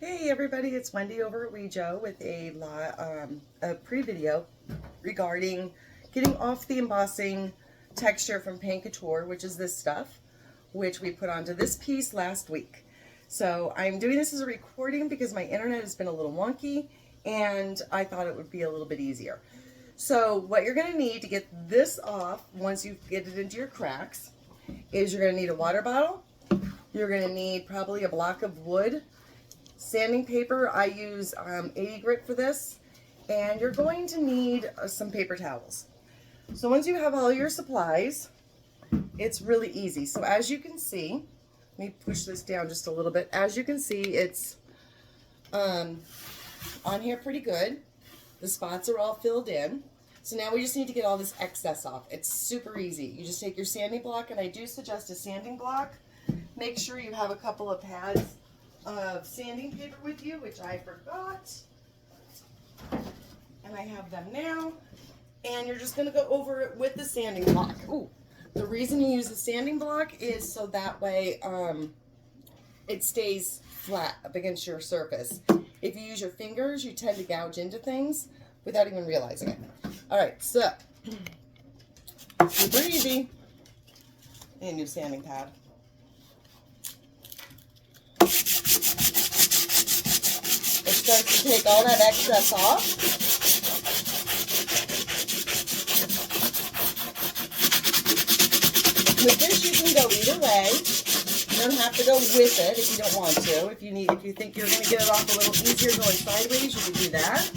Hey everybody, it's Wendy over at WeJo with a pre-video regarding getting off the embossing texture from Paint Couture, which is this stuff, which we put onto this piece last week. So I'm doing this as a recording because my internet has been a little wonky and I thought it would be a little bit easier. So what you're going to need to get this off once you get it into your cracks is you're going to need a water bottle. You're going to need probably a block of wood, sanding paper. I use 80 grit for this, and you're going to need some paper towels. So once you have all your supplies, it's really easy. So as you can see, let me push this down just a little bit. As you can see, it's on here pretty good. The spots are all filled in. So now we just need to get all this excess off. It's super easy. You just take your sanding block, and I do suggest a sanding block. Make sure you have a couple of pads of sanding paper with you, which I forgot, and I have them now. And you're just going to go over it with the sanding block. Ooh, the reason you use the sanding block is so that way it stays flat up against your surface. If you use your fingers, you tend to gouge into things without even realizing it. All right, so super easy. And a new sanding pad. Starts to take all that excess off. With this, you can go either way. You don't have to go with it if you don't want to. If you think you're going to get it off a little easier going sideways, you can do that.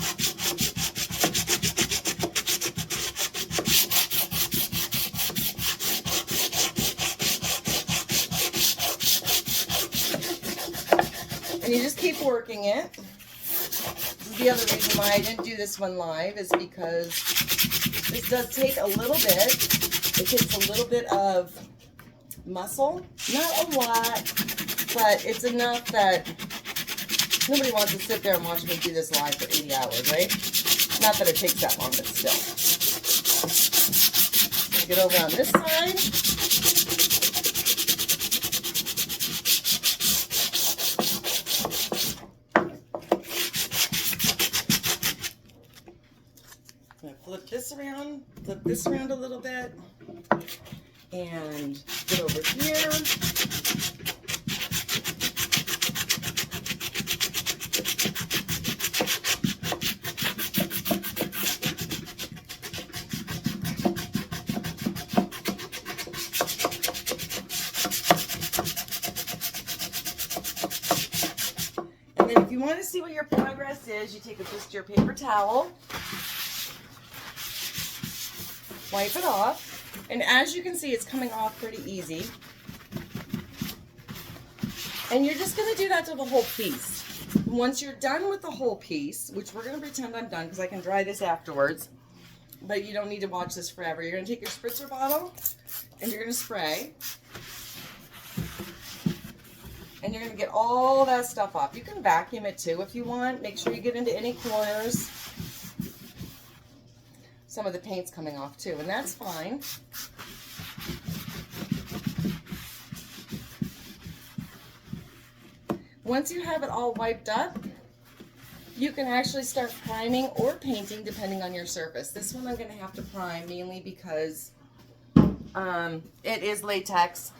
And you just keep working it. The other reason why I didn't do this one live is because this does take a little bit. It takes a little bit of muscle. Not a lot, but it's enough that nobody wants to sit there and watch me do this live for 80 hours, right? Not that it takes that long, but still. Get over on this side. Flip this around a little bit, and get over here. And then if you want to see what your progress is, you take just your paper towel, wipe it off, and as you can see, it's coming off pretty easy. And you're just going to do that to the whole piece. Once you're done with the whole piece, which we're going to pretend I'm done because I can dry this afterwards, but you don't need to watch this forever. You're going to take your spritzer bottle and you're going to spray. And you're going to get all that stuff off. You can vacuum it too if you want. Make sure you get into any corners. Some of the paint's coming off too, and that's fine. Once you have it all wiped up, you can actually start priming or painting depending on your surface. This one I'm going to have to prime mainly because it is latex,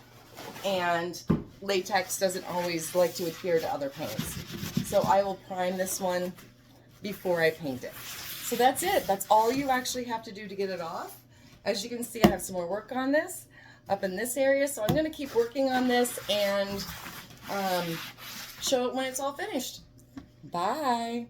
and latex doesn't always like to adhere to other paints. So I will prime this one before I paint it. So that's it. That's all you actually have to do to get it off. As you can see, I have some more work on this up in this area. So I'm going to keep working on this and show it when it's all finished. Bye.